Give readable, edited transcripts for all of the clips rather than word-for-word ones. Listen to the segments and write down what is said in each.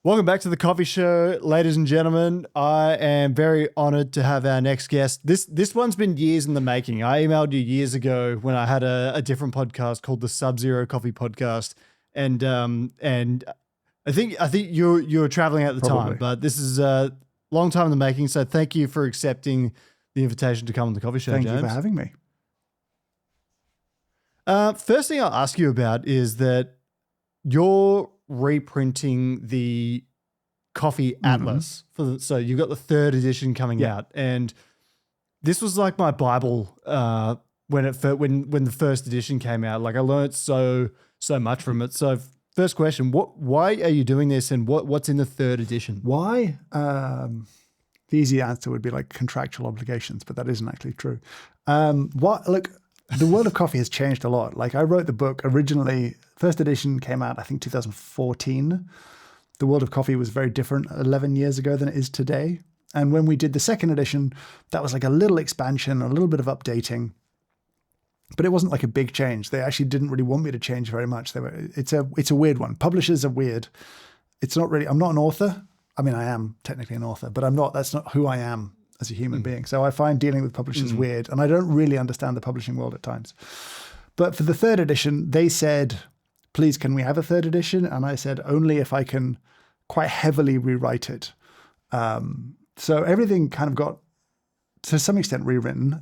Welcome back to the coffee show, ladies and gentlemen. I am very honored to have our next guest. This one's been years in the making. I emailed you years ago when I had a different podcast called the Sub-Zero Coffee Podcast, and I think you were traveling at the time, but this is a long time in the making. So thank you for accepting the invitation to come on the coffee show, James. Thank you for having me. First thing I'll ask you about is that you're reprinting the Coffee Atlas so you've got the 3rd edition coming out, and this was like my Bible when the 1st edition came out. Like I learned so much from it. So first question, why are you doing this, and what's in the 3rd edition? Why? The easy answer would be like contractual obligations, but that isn't actually true. Look, the world of coffee has changed a lot. Like I wrote the book originally, 1st edition came out, I think 2014. The world of coffee was very different 11 years ago than it is today. And when we did the 2nd edition, that was like a little expansion, a little bit of updating, but it wasn't like a big change. They actually didn't really want me to change very much. It's a weird one. Publishers are weird. It's not really, I'm not an author. I mean, I am technically an author, but that's not who I am as a human being. So I find dealing with publishers weird, and I don't really understand the publishing world at times. But for the 3rd edition, they said, please, can we have a 3rd edition? And I said, only if I can quite heavily rewrite it. So everything kind of got, to some extent, rewritten,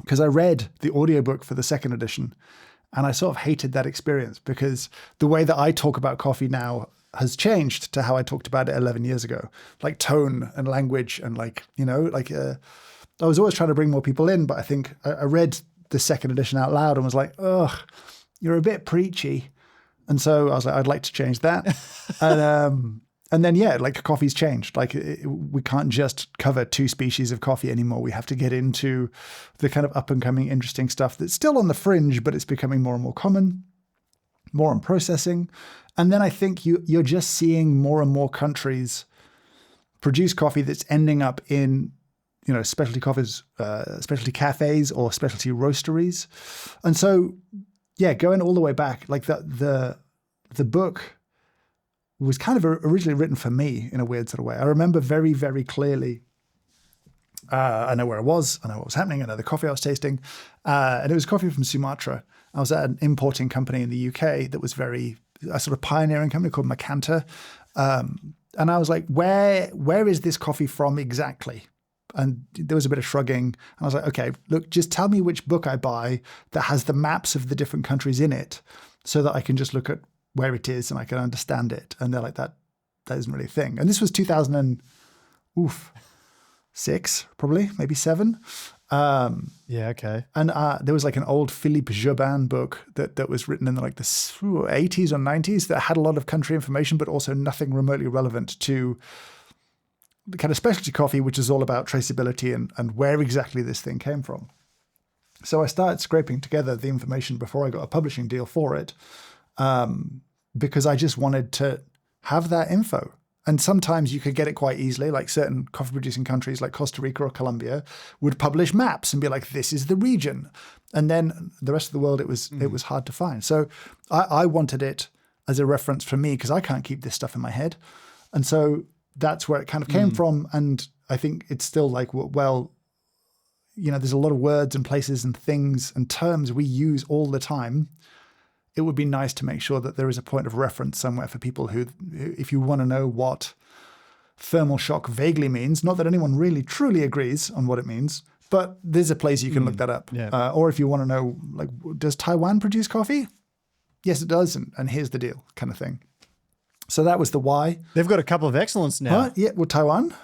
because I read the audiobook for the 2nd edition, and I sort of hated that experience because the way that I talk about coffee now has changed to how I talked about it 11 years ago, like tone and language and I was always trying to bring more people in, but I think I read the 2nd edition out loud and was like, ugh, you're a bit preachy. And so I was like, I'd like to change that. And then, like coffee's changed. Like we can't just cover 2 species of coffee anymore. We have to get into the kind of up and coming interesting stuff that's still on the fringe, but it's becoming more and more common, more on processing. And then I think you're just seeing more and more countries produce coffee that's ending up in, specialty coffees, specialty cafes or specialty roasteries. And so, going all the way back, like the book was kind of originally written for me in a weird sort of way. I remember very, very clearly, I know where I was, I know what was happening, I know the coffee I was tasting, and it was coffee from Sumatra. I was at an importing company in the UK that was a sort of pioneering company called Macanta. And I was like, where is this coffee from exactly? And there was a bit of shrugging. And I was like, okay, look, just tell me which book I buy that has the maps of the different countries in it so that I can just look at where it is and I can understand it. And they're like, that isn't really a thing. And this was 2006, probably, maybe 7. Okay. And there was like an old Philippe Jobin book that was written in the 80s or 90s that had a lot of country information, but also nothing remotely relevant to the kind of specialty coffee, which is all about traceability and where exactly this thing came from. So I started scraping together the information before I got a publishing deal for it, because I just wanted to have that info. And sometimes you could get it quite easily, like certain coffee producing countries like Costa Rica or Colombia would publish maps and be like, this is the region. And then the rest of the world, it was hard to find. So I wanted it as a reference for me because I can't keep this stuff in my head. And so that's where it kind of came from. And I think it's still like, well, there's a lot of words and places and things and terms we use all the time. It would be nice to make sure that there is a point of reference somewhere for people who if you want to know what thermal shock vaguely means, not that anyone really truly agrees on what it means, but there's a place you can look that up. Yeah. Or if you want to know, like, does Taiwan produce coffee? Yes, it does. And here's the deal kind of thing. So that was the why. They've got a Cup of Excellence now. Huh? Yeah, well, Taiwan?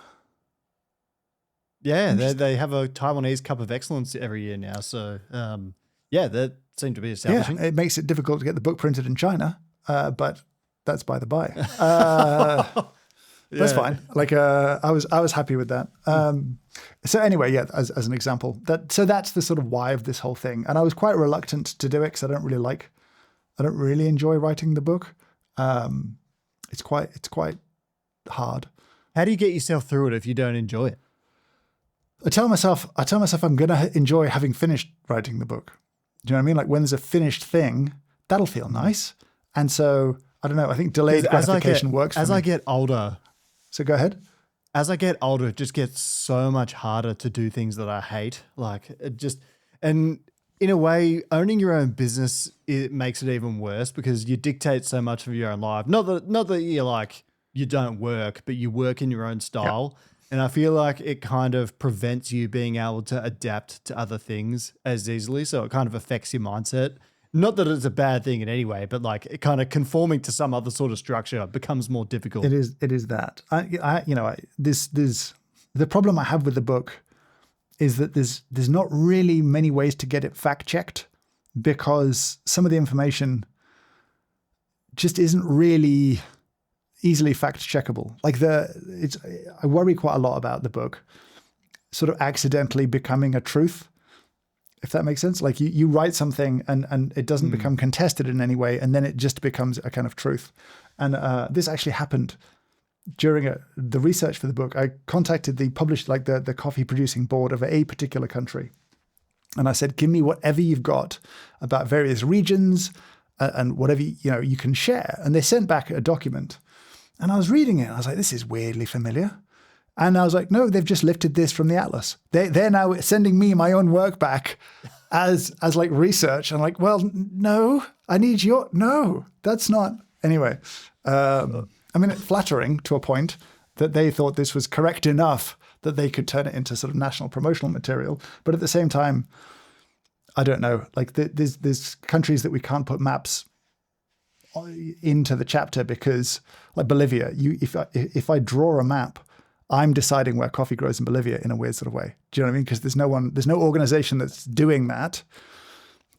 Yeah, they have a Taiwanese Cup of Excellence every year now. So, that seemed to be establishing. Yeah, it makes it difficult to get the book printed in China, but that's by the by. That's fine. Like, I was happy with that. So anyway, as an example, that's the sort of why of this whole thing. And I was quite reluctant to do it because I don't really enjoy writing the book. It's quite hard. How do you get yourself through it if you don't enjoy it? I tell myself I'm going to enjoy having finished writing the book. Do you know what I mean? Like when there's a finished thing, that'll feel nice. And so I don't know. I think delayed gratification works for me. As I get older, So go ahead. as I get older, it just gets so much harder to do things that I hate. Like and in a way, owning your own business, it makes it even worse because you dictate so much of your own life. Not that you're like, you don't work, but you work in your own style. Yep. And I feel like it kind of prevents you being able to adapt to other things as easily. So it kind of affects your mindset. Not that it's a bad thing in any way, but like it kind of conforming to some other sort of structure becomes more difficult. It is that. The problem I have with the book is that there's not really many ways to get it fact checked because some of the information just isn't really easily fact checkable. Like I worry quite a lot about the book sort of accidentally becoming a truth, if that makes sense. Like you write something and it doesn't become contested in any way, and then it just becomes a kind of truth. And this actually happened during the research for the book. I contacted the coffee producing board of a particular country. And I said, give me whatever you've got about various regions and whatever you can share. And they sent back a document. And I was reading it, and I was like, this is weirdly familiar. And I was like, no, they've just lifted this from the atlas. They're now sending me my own work back as like research. I'm like, well, no, I need no, that's not. Anyway, it's flattering to a point that they thought this was correct enough that they could turn it into sort of national promotional material. But at the same time, I don't know, like there's countries that we can't put maps into the chapter because, like Bolivia, if I draw a map, I'm deciding where coffee grows in Bolivia in a weird sort of way. Do you know what I mean? Because there's no organization that's doing that.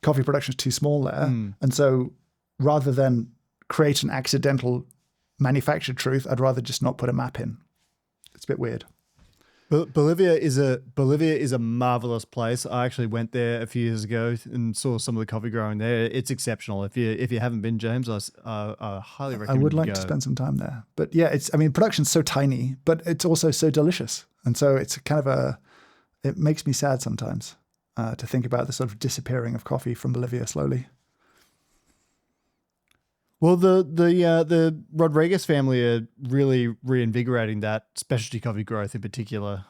Coffee production is too small there. And so rather than create an accidental manufactured truth, I'd rather just not put a map in. It's a bit weird. Bolivia is a marvelous place. I actually went there a few years ago and saw some of the coffee growing there. It's exceptional. If you haven't been, James, I highly recommend. I would like to spend some time there. But yeah, production's so tiny, but it's also so delicious, and so it's kind of it makes me sad sometimes to think about the sort of disappearing of coffee from Bolivia slowly. Well, the Rodriguez family are really reinvigorating that specialty coffee growth in particular.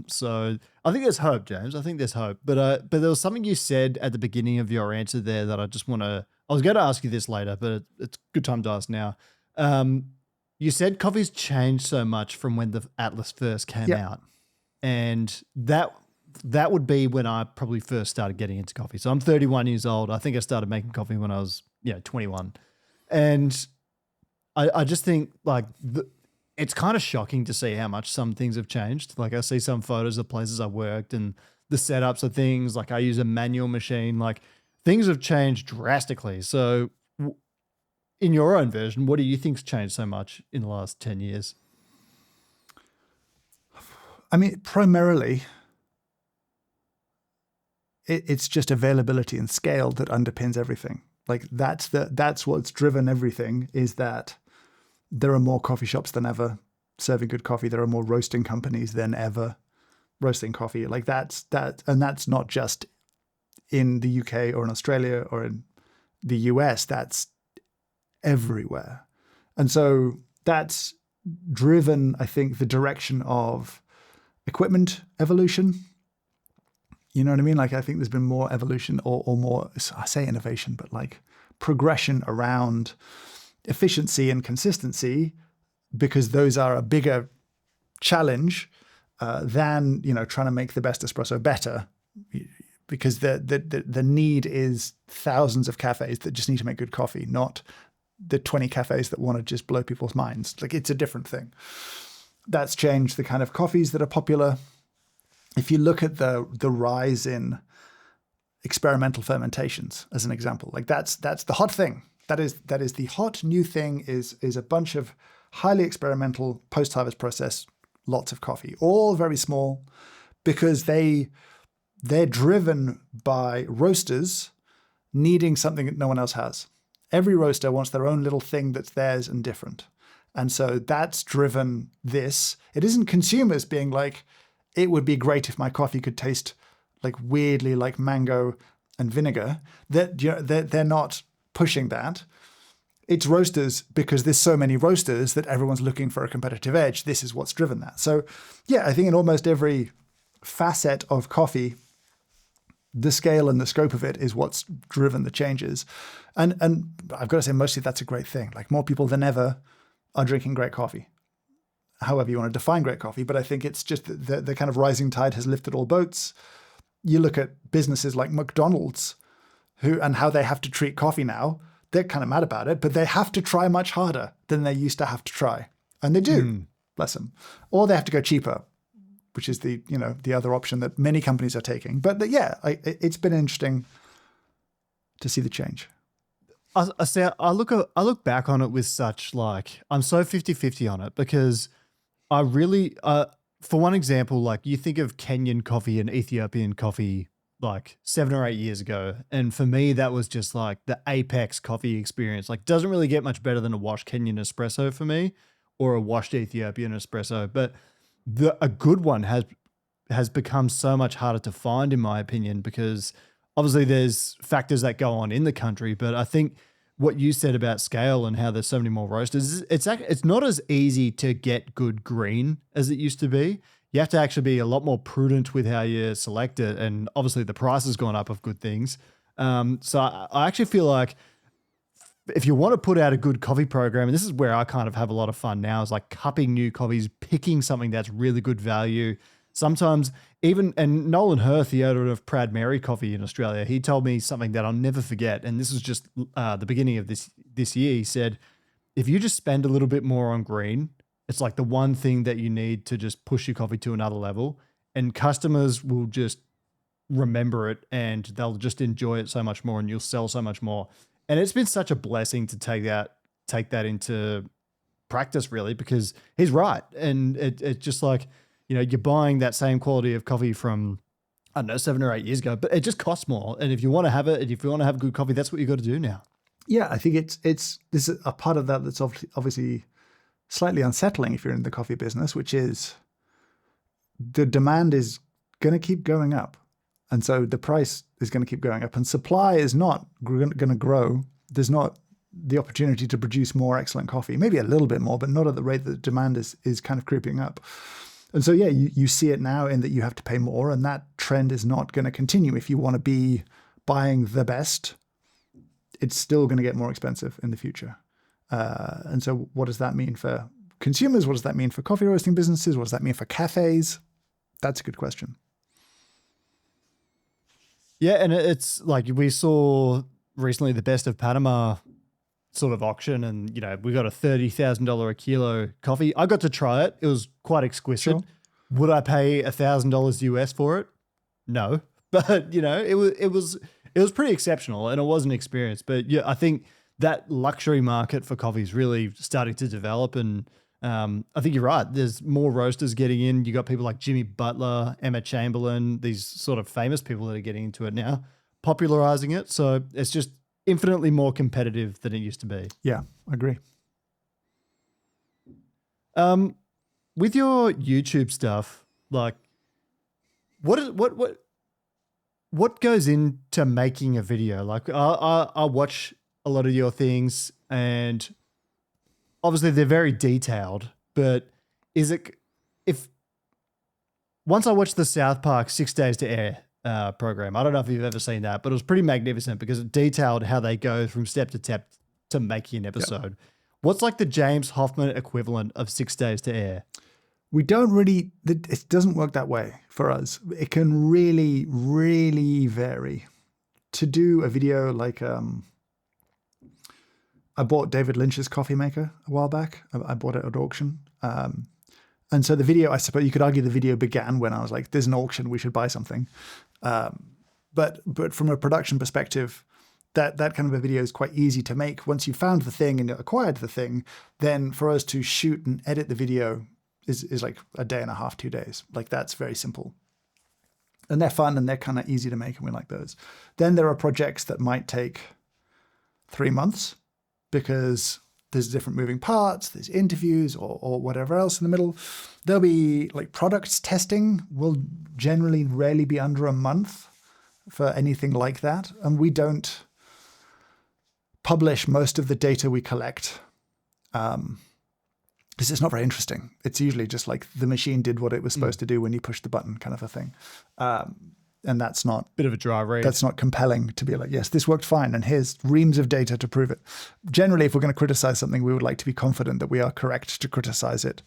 So I think there's hope, James. I think there's hope. But there was something you said at the beginning of your answer there that I just want to. I was going to ask you this later, but it's a good time to ask now. You said coffee's changed so much from when the Atlas first came out, and that would be when I probably first started getting into coffee. So I'm 31 years old. I think I started making coffee when I was 21. And I just think like it's kind of shocking to see how much some things have changed. Like I see some photos of places I've worked and the setups of things. Like I use a manual machine. Like things have changed drastically. So in your own version, what do you think's changed so much in the last 10 years? I mean, primarily, it's just availability and scale that underpins everything. Like that's what's driven everything, is that there are more coffee shops than ever serving good coffee. There are more roasting companies than ever roasting coffee. Like that's not just in the UK or in Australia or in the US. That's everywhere. And so that's driven, I think, the direction of equipment evolution. You know what I mean? Like, I think there's been more evolution or more, I say innovation, but like progression around efficiency and consistency, because those are a bigger challenge than, trying to make the best espresso better, because the need is thousands of cafes that just need to make good coffee, not the 20 cafes that want to just blow people's minds. Like, it's a different thing. That's changed the kind of coffees that are popular. If you look at the rise in experimental fermentations as an example, like that's the hot thing. That is the hot new thing is a bunch of highly experimental post-harvest process, lots of coffee, all very small, because they're driven by roasters needing something that no one else has. Every roaster wants their own little thing that's theirs and different. And so that's driven this. It isn't consumers being like, it would be great if my coffee could taste like weirdly like mango and vinegar. They're not pushing that. It's roasters because there's so many roasters that everyone's looking for a competitive edge. This is what's driven that. So yeah, I think in almost every facet of coffee, the scale and the scope of it is what's driven the changes. And I've got to say, mostly that's a great thing. Like more people than ever are drinking great coffee, however you want to define great coffee. But I think it's just the kind of rising tide has lifted all boats. You look at businesses like McDonald's and how they have to treat coffee now. They're kind of mad about it, but they have to try much harder than they used to have to try. And they do, bless them. Or they have to go cheaper, which is the other option that many companies are taking. But it's been interesting to see the change. I look back on it with such I'm so 50-50 on it because I really, for one example, you think of Kenyan coffee and Ethiopian coffee 7 or 8 years ago. And for me, that was just the apex coffee experience. Doesn't really get much better than a washed Kenyan espresso for me or a washed Ethiopian espresso. But a good one has become so much harder to find, in my opinion, because obviously there's factors that go on in the country. But I think what you said about scale and how there's so many more roasters, it's not as easy to get good green as it used to be. You have to actually be a lot more prudent with how you select it. And obviously the price has gone up of good things. So I actually feel like if you want to put out a good coffee program, and this is where I kind of have a lot of fun now, is cupping new coffees, picking something that's really good value. Sometimes and Nolan Hirth, the owner of Proud Mary Coffee in Australia, he told me something that I'll never forget. And this was just the beginning of this year. He said, if you just spend a little bit more on green, it's the one thing that you need to just push your coffee to another level, and customers will just remember it and they'll just enjoy it so much more and you'll sell so much more. And it's been such a blessing to take that into practice, really, because he's right. And it's just you're buying that same quality of coffee from, I don't know, 7 or 8 years ago, but it just costs more. And if you want to have it, and if you want to have good coffee, that's what you got to do now. Yeah, I think this is a part of that that's obviously slightly unsettling if you're in the coffee business, which is the demand is going to keep going up. And so the price is going to keep going up and supply is not going to grow. There's not the opportunity to produce more excellent coffee, maybe a little bit more, but not at the rate that demand is kind of creeping up. And so, yeah, you see it now in that you have to pay more, and that trend is not going to continue. If you want to be buying the best, it's still going to get more expensive in the future. And so what does that mean for consumers? What does that mean for coffee roasting businesses? What does that mean for cafes? That's a good question. Yeah, and it's we saw recently the Best of Panama sort of auction, and we got a $30,000 a kilo coffee. I got to try it. It was quite exquisite. Sure. Would I pay $1,000 US for it? No, but it was pretty exceptional, and it was an experience. But yeah, I think that luxury market for coffee is really starting to develop, and I think you're right. There's more roasters getting in. You got people like Jimmy Butler, Emma Chamberlain, these sort of famous people that are getting into it now, popularizing it. So it's just infinitely more competitive than it used to be. Yeah, I agree. With your YouTube stuff, what goes into making a video? I watch a lot of your things, and obviously they're very detailed, but once I watched the South Park 6 Days to Air program, I don't know if you've ever seen that, but it was pretty magnificent because it detailed how they go from step to step to making an episode. Yep. What's the James Hoffmann equivalent of 6 Days to Air? We don't really, it doesn't work that way for us. It can really, really vary. To do a video I bought David Lynch's coffee maker a while back. I bought it at auction. And so the video, I suppose you could argue the video began when I was like, there's an auction, we should buy something. But from a production perspective, that kind of a video is quite easy to make. Once you've found the thing and acquired the thing, then for us to shoot and edit the video is like a day and a half, 2 days. That's very simple. And they're fun and they're kind of easy to make, and we like those. Then there are projects that might take 3 months because there's different moving parts, there's interviews or whatever else in the middle. There'll be products testing will generally rarely be under a month for anything like that. And we don't publish most of the data we collect. Because it's not very interesting. It's usually just like the machine did what it was supposed to do when you push the button kind of a thing. And that's not... Bit of a dry read. That's not compelling to be like, yes, this worked fine, and here's reams of data to prove it. Generally, if we're going to criticize something, we would like to be confident that we are correct to criticize it.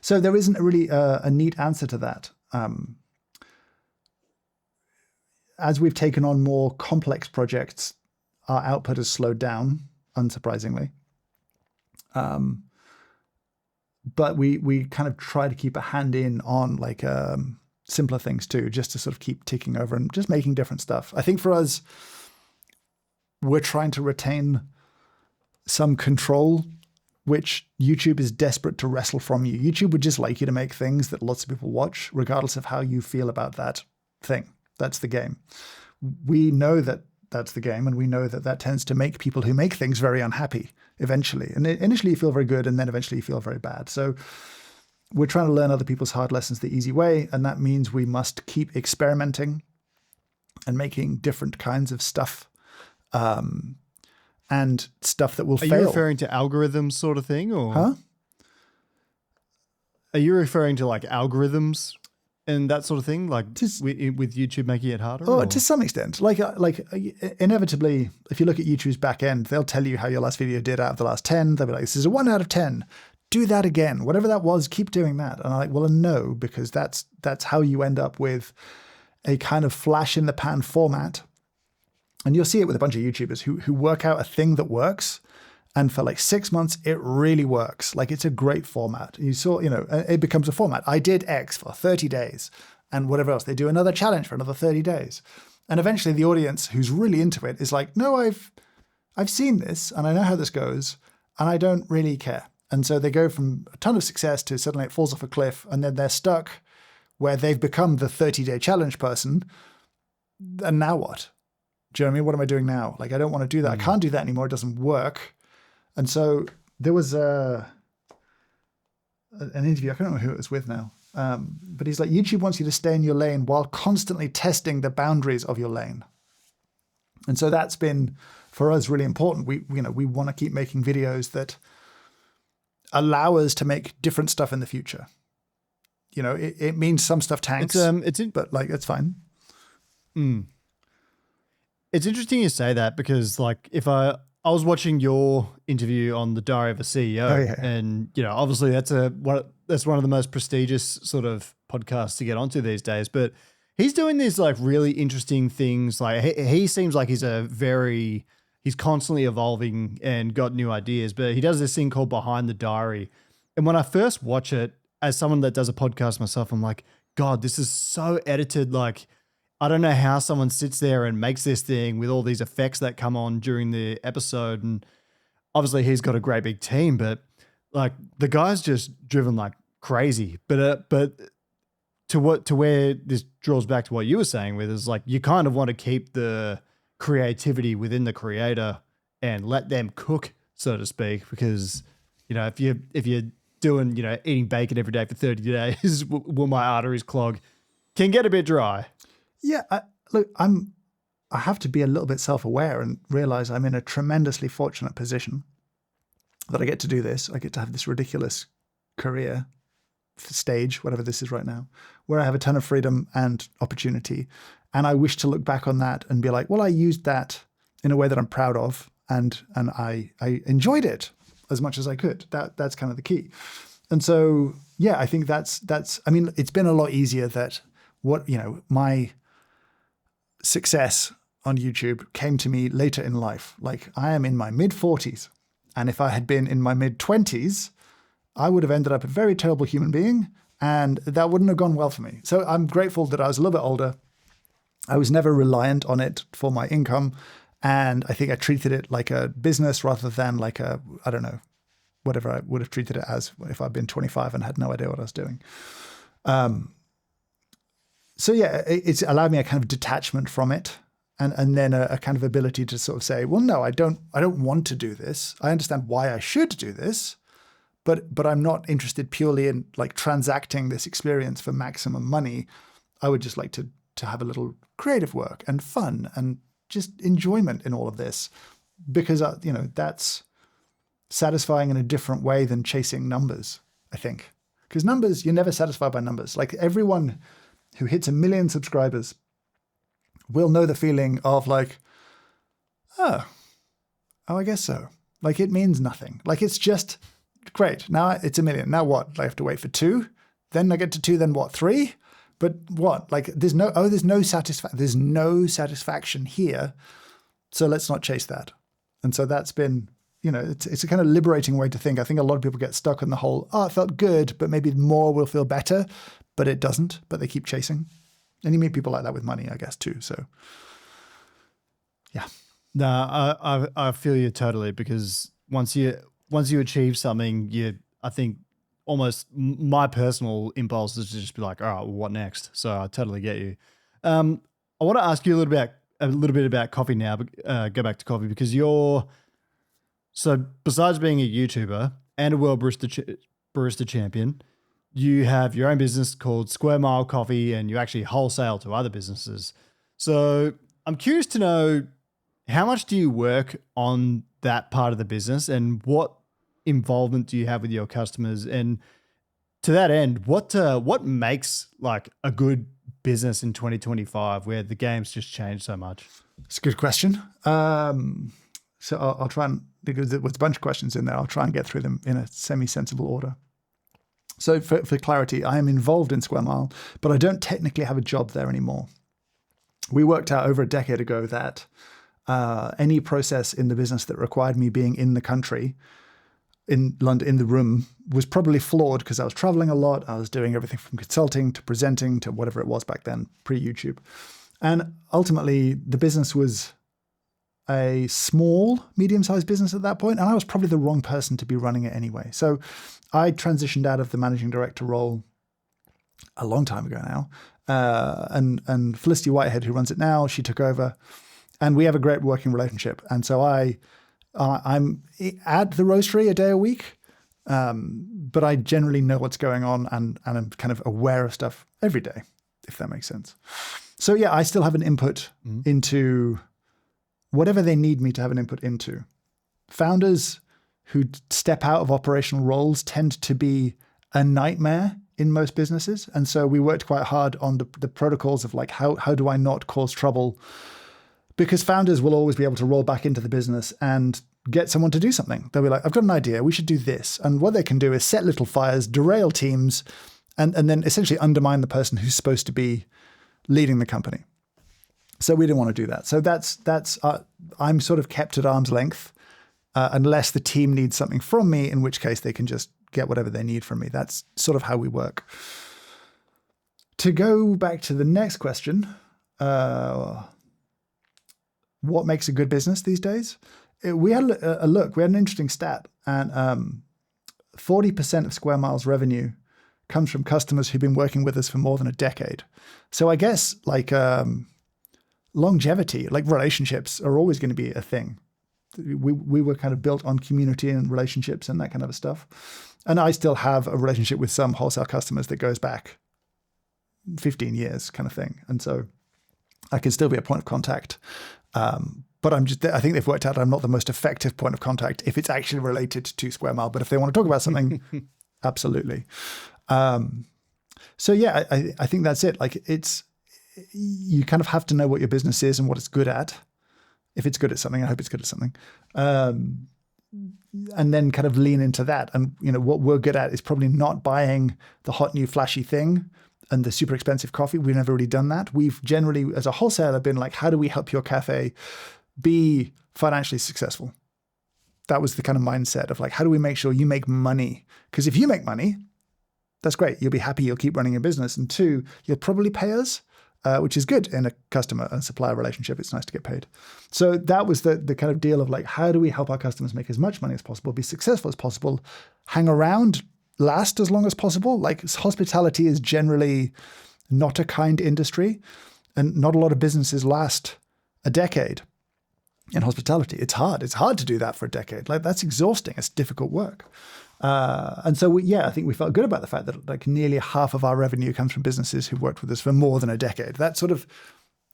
So there isn't really a neat answer to that. As we've taken on more complex projects, our output has slowed down, unsurprisingly. But we kind of try to keep a hand in on like simpler things too, just to sort of keep ticking over and just making different stuff. I think for us, we're trying to retain some control, which YouTube is desperate to wrestle from you. YouTube would just like you to make things that lots of people watch, regardless of how you feel about that thing. That's the game. We know that that's the game, and we know that that tends to make people who make things very unhappy eventually. And initially you feel very good, and then eventually you feel very bad. So we're trying to learn other people's hard lessons the easy way, and that means we must keep experimenting and making different kinds of stuff, and stuff that will fail. Are you referring to algorithms sort of thing? Or Huh? Are you referring to like algorithms and that sort of thing, like with YouTube making it harder? Oh, or? to some extent. Like inevitably, if you look at YouTube's back end, they'll tell you how your last video did out of the last 10. They'll be like, this is a 1 out of 10. Do that again. Whatever that was, keep doing that. And I'm like, well, no, because that's how you end up with a kind of flash in the pan format. And you'll see it with a bunch of YouTubers who work out a thing that works. And for like 6 months, it really works. Like it's a great format. You saw, it becomes a format. I did X for 30 days and whatever else. They do another challenge for another 30 days. And eventually the audience who's really into it is like, no, I've seen this and I know how this goes and I don't really care. And so they go from a ton of success to suddenly it falls off a cliff, and then they're stuck where they've become the 30-day challenge person. And now what? Do you know what I mean? What am I doing now? Like, I don't want to do that. I can't do that anymore. It doesn't work. And so there was an interview. I can't remember who it was with now. But he's like, YouTube wants you to stay in your lane while constantly testing the boundaries of your lane. And so that's been, for us, really important. We want to keep making videos that allow us to make different stuff in the future. It means some stuff tanks, but like, it's fine. It's interesting you say that, because like if I was watching your interview on the Diary of a CEO, and obviously that's one of the most prestigious sort of podcasts to get onto these days. But he's doing these like really interesting things. Like he seems like he's constantly evolving and got new ideas. But he does this thing called Behind the Diary, and when I first watch it, as someone that does a podcast myself, I'm like, God, this is so edited. Like, I don't know how someone sits there and makes this thing with all these effects that come on during the episode. And obviously he's got a great big team, but like the guy's just driven like crazy. But to where this draws back to what you were saying with is like, you kind of want to keep the creativity within the creator and let them cook, so to speak, because, if you're doing, eating bacon every day for 30 days, will my arteries clog, can get a bit dry. Yeah, I have to be a little bit self-aware and realize I'm in a tremendously fortunate position that I get to do this. I get to have this ridiculous career stage, whatever this is right now, where I have a ton of freedom and opportunity. And I wish to look back on that and be like, well, I used that in a way that I'm proud of, and I enjoyed it as much as I could. That's kind of the key. And so, yeah, I think that's, I mean, it's been a lot easier that my success on YouTube came to me later in life. Like, I am in my mid-40s. And if I had been in my mid-20s, I would have ended up a very terrible human being, and that wouldn't have gone well for me. So I'm grateful that I was a little bit older. I was never reliant on it for my income. And I think I treated it like a business rather than like whatever I would have treated it as if I'd been 25 and had no idea what I was doing. So yeah, it's allowed me a kind of detachment from it, and then a kind of ability to sort of say, well, no, I don't want to do this. I understand why I should do this, but I'm not interested purely in like transacting this experience for maximum money. I would just like to have a little creative work and fun and just enjoyment in all of this. because, that's satisfying in a different way than chasing numbers, I think. Because numbers, you're never satisfied by numbers. Like everyone who hits 1 million subscribers will know the feeling of like, oh, I guess so. Like it means nothing. Like it's just great. Now it's 1 million. Now what? I have to wait for 2. Then I get to 2. Then what? 3. But what? Like there's no satisfaction here. So let's not chase that. And so that's been, it's a kind of liberating way to think. I think a lot of people get stuck on the whole, it felt good, but maybe more will feel better, but it doesn't, but they keep chasing. And you meet people like that with money, I guess, too. So, yeah. No, I feel you totally, because once you achieve something, I think almost my personal impulse is to just be like, all right, well, what next? So I totally get you. I want to ask you a little bit about coffee now, but go back to coffee, because so besides being a YouTuber and a World Barista Champion, you have your own business called Square Mile Coffee, and you actually wholesale to other businesses. So I'm curious to know, how much do you work on that part of the business, and what involvement do you have with your customers? And to that end, what makes like a good business in 2025 where the game's just changed so much? It's a good question. So I'll try and, because there's a bunch of questions in there, I'll try and get through them in a semi-sensible order. So for clarity, I am involved in Square Mile, but I don't technically have a job there anymore. We worked out over a decade ago that any process in the business that required me being in the country, in London, in the room, was probably flawed because I was traveling a lot. I was doing everything from consulting to presenting to whatever it was back then, pre-YouTube. And ultimately, the business was a small, medium-sized business at that point, and I was probably the wrong person to be running it anyway. So I transitioned out of the managing director role a long time ago now. And Felicity Whitehead, who runs it now, she took over, and we have a great working relationship. And so I'm at the roastery a day a week, but I generally know what's going on, and I'm kind of aware of stuff every day, if that makes sense. So yeah, I still have an input into whatever they need me to have an input into. Founders who step out of operational roles tend to be a nightmare in most businesses. And so we worked quite hard on the protocols of like, how do I not cause trouble? Because founders will always be able to roll back into the business and get someone to do something. They'll be like, I've got an idea, we should do this. And what they can do is set little fires, derail teams, and then essentially undermine the person who's supposed to be leading the company. So we didn't want to do that. So that's I'm sort of kept at arm's length unless the team needs something from me, in which case they can just get whatever they need from me. That's sort of how we work. To go back to the next question, what makes a good business these days? We had a look. We had an interesting stat, and 40% of Square Mile's revenue comes from customers who've been working with us for more than a decade. So I guess like longevity, like relationships are always going to be a thing. We were kind of built on community and relationships and that kind of stuff. And I still have a relationship with some wholesale customers that goes back 15 years kind of thing. And so I can still be a point of contact. But I think they've worked out I'm not the most effective point of contact if it's actually related to Square Mile. But if they want to talk about something, absolutely. So yeah, I think that's it. Like you kind of have to know what your business is and what it's good at. If it's good at something, I hope it's good at something. And then kind of lean into that. And what we're good at is probably not buying the hot new flashy thing and the super expensive coffee. We've never really done that. We've generally, as a wholesaler, been like, how do we help your cafe be financially successful? That was the kind of mindset of like, how do we make sure you make money? Because if you make money, that's great. You'll be happy. You'll keep running your business. And 2, you'll probably pay us, which is good in a customer and supplier relationship. It's nice to get paid. So that was the kind of deal of like, how do we help our customers make as much money as possible, be successful as possible, hang around, last as long as possible? Like hospitality is generally not a kind industry, and not a lot of businesses last a decade in hospitality. It's hard. It's hard to do that for a decade. Like that's exhausting. It's difficult work. And so I think we felt good about the fact that like nearly half of our revenue comes from businesses who've worked with us for more than a decade. That's sort of,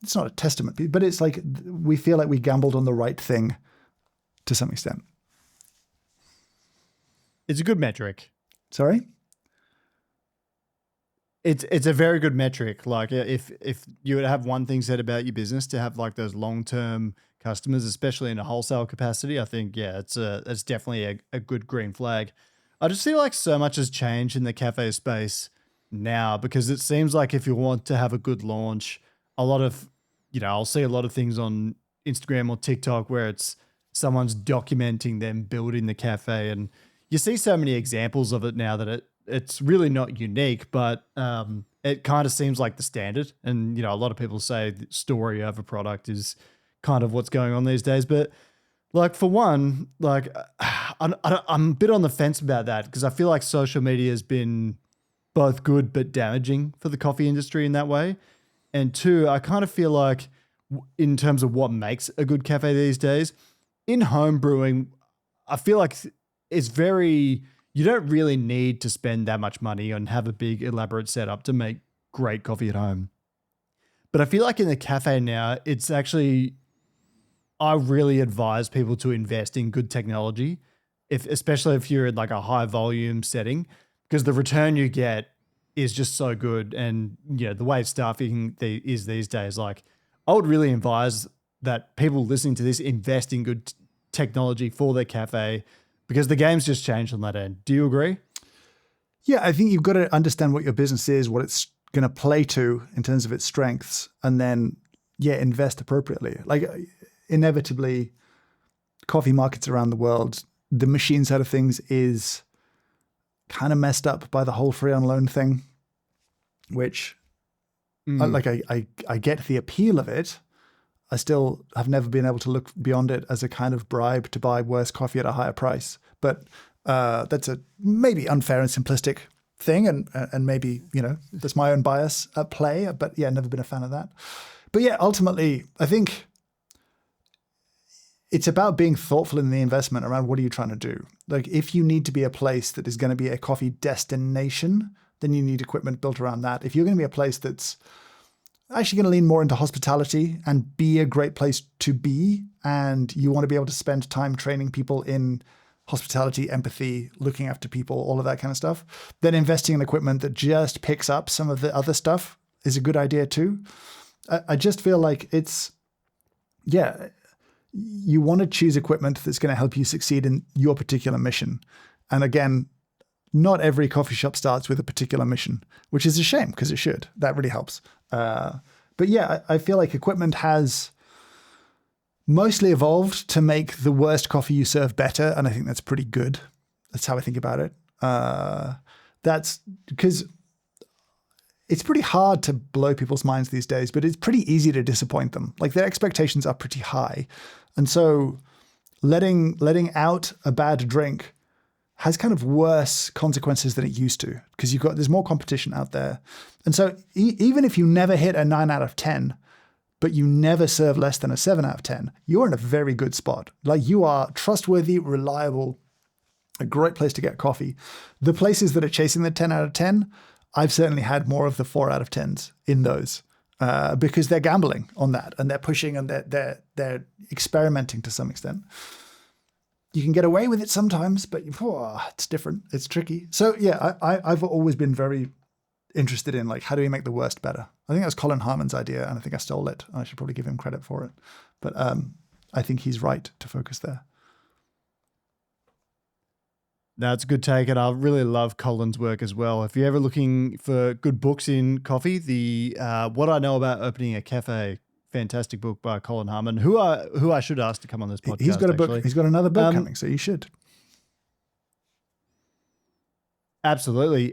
it's not a testament, but it's like we feel like we gambled on the right thing to some extent. It's a good metric. Sorry? It's a very good metric. Like if you would have one thing said about your business to have like those long-term customers, especially in a wholesale capacity, I think, yeah, it's definitely a good green flag. I just feel like so much has changed in the cafe space now because it seems like if you want to have a good launch, a lot of, I'll see a lot of things on Instagram or TikTok where it's someone's documenting them building the cafe, and you see so many examples of it now that it's really not unique, but it kind of seems like the standard. And, a lot of people say the story over product is kind of what's going on these days. But like, for one, like I'm a bit on the fence about that because I feel like social media has been both good but damaging for the coffee industry in that way. And two, I kind of feel like in terms of what makes a good cafe these days, in home brewing, I feel like it's very... You don't really need to spend that much money and have a big elaborate setup to make great coffee at home. But I feel like in the cafe now, it's actually, I really advise people to invest in good technology, especially if you're in like a high volume setting, because the return you get is just so good. And the way staffing is these days, like I would really advise that people listening to this invest in good technology for their cafe, because the game's just changed on that end. Do you agree? Yeah, I think you've got to understand what your business is, what it's going to play to in terms of its strengths, and then, invest appropriately. Like inevitably, coffee markets around the world, the machine side of things is kind of messed up by the whole free on loan thing, which I get the appeal of it. I still have never been able to look beyond it as a kind of bribe to buy worse coffee at a higher price. But that's a maybe unfair and simplistic thing. And maybe, that's my own bias at play. But never been a fan of that. But ultimately, I think it's about being thoughtful in the investment around what are you trying to do. Like if you need to be a place that is going to be a coffee destination, then you need equipment built around that. If you're going to be a place that's actually going to lean more into hospitality and be a great place to be, and you want to be able to spend time training people in hospitality, empathy, looking after people, all of that kind of stuff, then investing in equipment that just picks up some of the other stuff is a good idea too. I just feel like it's, you want to choose equipment that's going to help you succeed in your particular mission. And again, not every coffee shop starts with a particular mission, which is a shame because it should. That really helps. But I feel like equipment has mostly evolved to make the worst coffee you serve better. And I think that's pretty good. That's how I think about it. That's because it's pretty hard to blow people's minds these days, but it's pretty easy to disappoint them. Like their expectations are pretty high. And so letting out a bad drink has kind of worse consequences than it used to because there's more competition out there. And so even if you never hit a 9 out of 10, but you never serve less than a 7 out of 10, you're in a very good spot. Like you are trustworthy, reliable, a great place to get coffee. The places that are chasing the 10 out of 10, I've certainly had more of the 4 out of 10s in those because they're gambling on that and they're pushing and they're experimenting to some extent. You can get away with it sometimes, but it's different. It's tricky. So I've always been very interested in like, how do we make the worst better? I think that's Colin Harmon's idea, and I think I stole it. I should probably give him credit for it. But I think he's right to focus there. That's a good take, and I really love Colin's work as well. If you're ever looking for good books in coffee, the What I Know About Opening a Cafe, fantastic book by Colin Harmon, who I should ask to come on this podcast. He's got a book. He's got another book coming, so you should. Absolutely.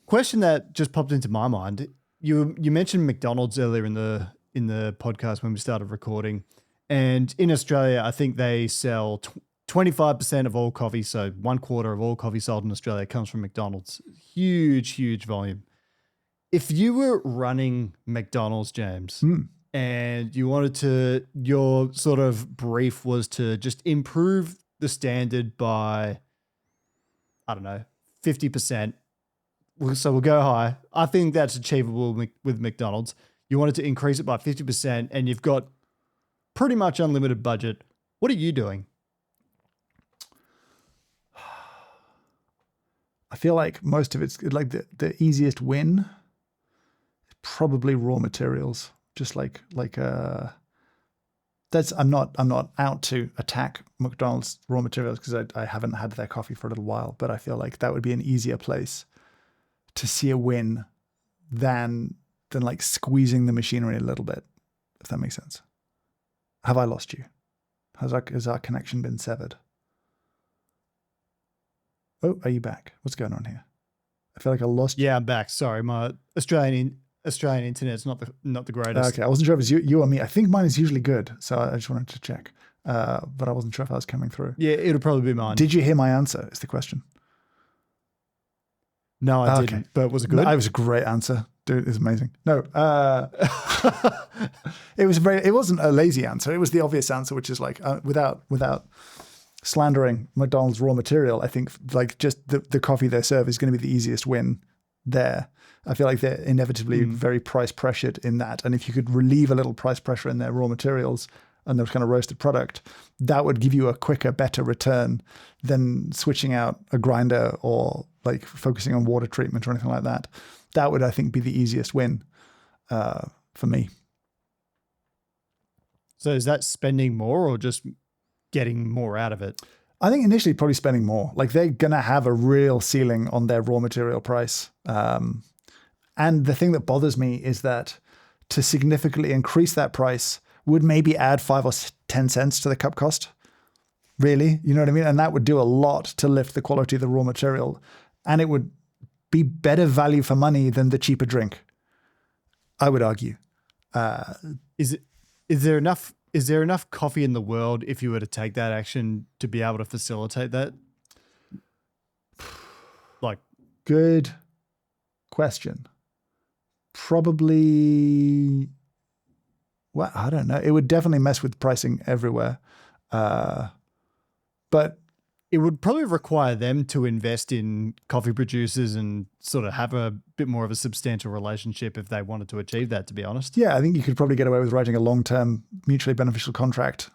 Question that just popped into my mind. You mentioned McDonald's earlier in the podcast when we started recording, and in Australia, I think they sell 25% of all coffee, so 1/4 of all coffee sold in Australia comes from McDonald's. Huge volume. If you were running McDonald's, James, and you wanted to, your sort of brief was to just improve the standard by, 50%. So we'll go high. I think that's achievable with McDonald's. You wanted to increase it by 50% and you've got pretty much unlimited budget. What are you doing? I feel like most of it's like the easiest win is probably raw materials. Just that's I'm not out to attack McDonald's raw materials because I haven't had their coffee for a little while, but I feel like that would be an easier place to see a win than like squeezing the machinery a little bit, if that makes sense. Have I lost you? Has our connection been severed? Oh, are you back? What's going on here? I feel like I lost you. Yeah, I'm back. Sorry, my Australian internet's not the greatest. Okay, I wasn't sure if it was you or me. I think mine is usually good, so I just wanted to check. But I wasn't sure if I was coming through. Yeah, it'll probably be mine. Did you hear my answer? Is the question. No, I didn't. But was it good? No, it was a great answer. Dude, it's amazing. No, it wasn't a lazy answer. It was the obvious answer, which is like without slandering McDonald's raw material, I think like just the coffee they serve is going to be the easiest win there. I feel like they're inevitably very price pressured in that. And if you could relieve a little price pressure in their raw materials and their kind of roasted product, that would give you a quicker, better return than switching out a grinder or like focusing on water treatment or anything like that. That would, I think, be the easiest win for me. So is that spending more or just getting more out of it? I think initially probably spending more. Like they're going to have a real ceiling on their raw material price. And the thing that bothers me is that to significantly increase that price would maybe add 5 or 10 cents to the cup cost. Really? You know what I mean? And that would do a lot to lift the quality of the raw material. And it would be better value for money than the cheaper drink, I would argue. Is there enough coffee in the world if you were to take that action to be able to facilitate that? Like, good question. Probably, well, I don't know. It would definitely mess with pricing everywhere. But it would probably require them to invest in coffee producers and sort of have a bit more of a substantial relationship if they wanted to achieve that, to be honest. Yeah, I think you could probably get away with writing a long-term mutually beneficial contract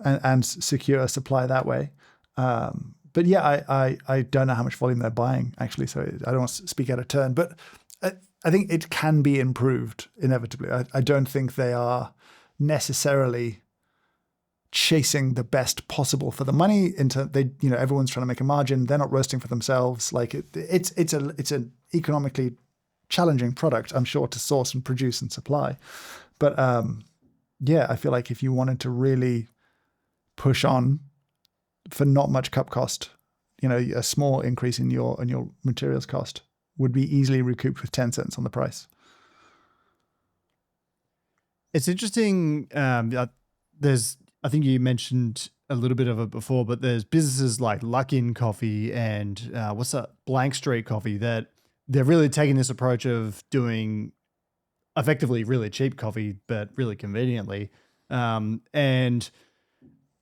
and secure supply that way. But yeah, I don't know how much volume they're buying, actually, so I don't want to speak out of turn. But I think it can be improved inevitably. I don't think they are necessarily chasing the best possible for the money. Everyone's trying to make a margin. They're not roasting for themselves. Like it's an economically challenging product, I'm sure, to source and produce and supply. But yeah, I feel like if you wanted to really push on for not much cup cost, a small increase in your materials cost would be easily recouped with 10 cents on the price. It's interesting. I think you mentioned a little bit of it before, but there's businesses like Luckin Coffee and what's that, Blank Street Coffee, that they're really taking this approach of doing effectively really cheap coffee, but really conveniently. And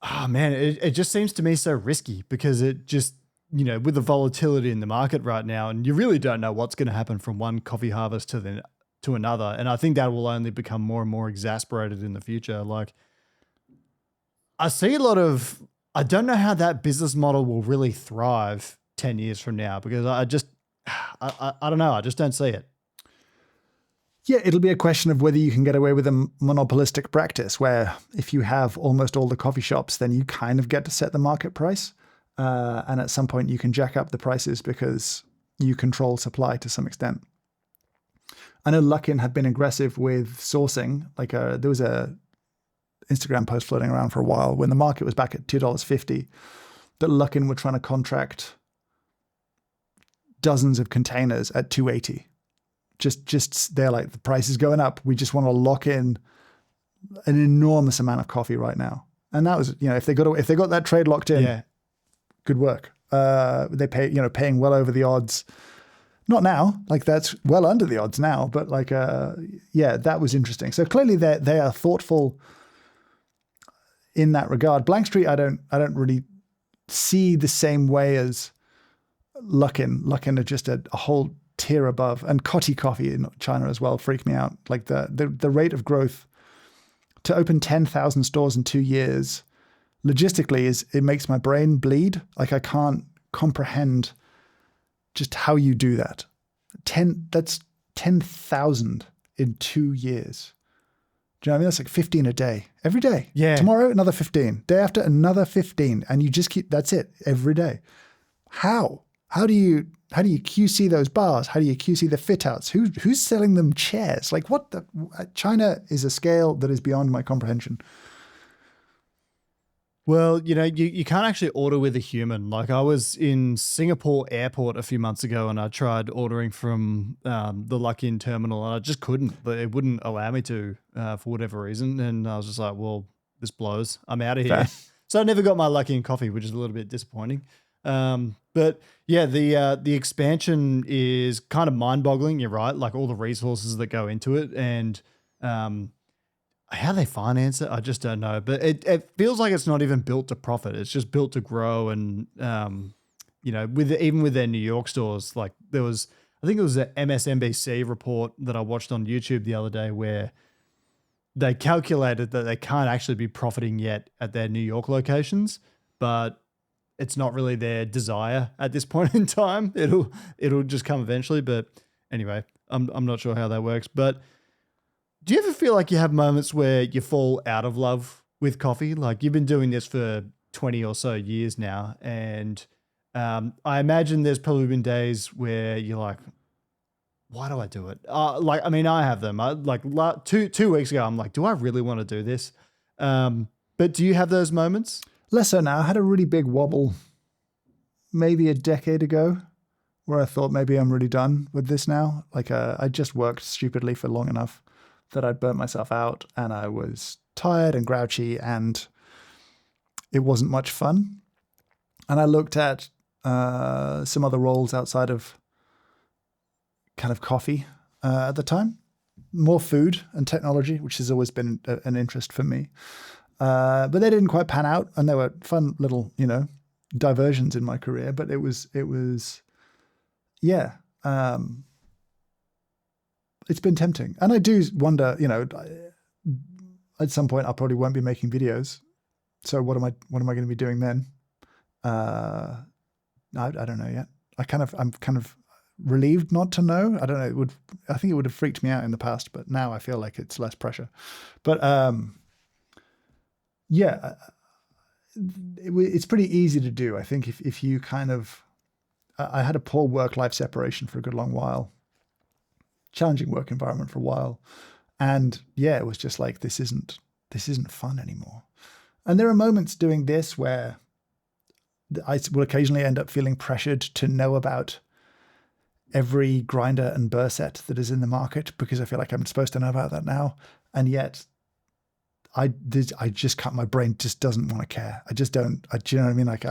oh man, it just seems to me so risky because it just, with the volatility in the market right now, and you really don't know what's going to happen from one coffee harvest to another. And I think that will only become more and more exasperated in the future. Like, I see I don't know how that business model will really thrive 10 years from now because I don't know. I just don't see it. Yeah, it'll be a question of whether you can get away with a monopolistic practice where if you have almost all the coffee shops, then you kind of get to set the market price. And at some point you can jack up the prices because you control supply to some extent. I know Luckin had been aggressive with sourcing. Like there was a Instagram post floating around for a while when the market was back at $2.50 that Luckin were trying to contract dozens of containers at $2.80. Just they're like, the price is going up. We just want to lock in an enormous amount of coffee right now. And that was, if they got that trade locked in, yeah, good work. They paying well over the odds. Not now, like that's well under the odds now, but like, yeah, that was interesting. So clearly they are thoughtful in that regard. Blank Street, I don't really see the same way as Luckin. Luckin are just a whole tier above, and Cotti Coffee in China as well freaked me out. Like the rate of growth to open 10,000 stores in 2 years, logistically it makes my brain bleed. Like I can't comprehend just how you do that. That's 10,000 in 2 years. Do you know what I mean? That's like 15 a day, every day. Yeah. Tomorrow, another 15. Day after, another 15. And you just keep, that's it, every day. How? How do you QC those bars? How do you QC the fit outs? Who's selling them chairs? Like what the, China is a scale that is beyond my comprehension. Well, you can't actually order with a human. Like I was in Singapore airport a few months ago and I tried ordering from the Luckin terminal and I just couldn't. It wouldn't allow me to for whatever reason. And I was just like, well, this blows. I'm out of here. Fair. So I never got my Luckin coffee, which is a little bit disappointing. But yeah, the expansion is kind of mind-boggling. You're right. Like all the resources that go into it and how they finance it, I just don't know. But it feels like it's not even built to profit. It's just built to grow. And, even with their New York stores, like I think it was an MSNBC report that I watched on YouTube the other day where they calculated that they can't actually be profiting yet at their New York locations, but it's not really their desire at this point in time. It'll just come eventually. But anyway, I'm not sure how that works. But do you ever feel like you have moments where you fall out of love with coffee? Like you've been doing this for 20 or so years now. And I imagine there's probably been days where you're like, why do I do it? I have them. Two weeks ago, I'm like, do I really want to do this? But do you have those moments? Less so now. I had a really big wobble maybe a decade ago where I thought maybe I'm really done with this now. Like I just worked stupidly for long enough that I'd burnt myself out and I was tired and grouchy and it wasn't much fun. And I looked at some other roles outside of kind of coffee at the time, more food and technology, which has always been an interest for me. But they didn't quite pan out and they were fun little, diversions in my career, but it was it's been tempting. And I do wonder, at some point I probably won't be making videos. So what am I going to be doing then? I don't know yet. I'm kind of relieved not to know. I don't know. I think it would have freaked me out in the past, but now I feel like it's less pressure. But it's pretty easy to do. I think if you I had a poor work-life separation for a good long while, challenging work environment for a while. And it was just like, this isn't fun anymore. And there are moments doing this where I will occasionally end up feeling pressured to know about every grinder and burr set that is in the market because I feel like I'm supposed to know about that now. And yet I just can't, my brain just doesn't want to care. I just don't, do you know what I mean? Like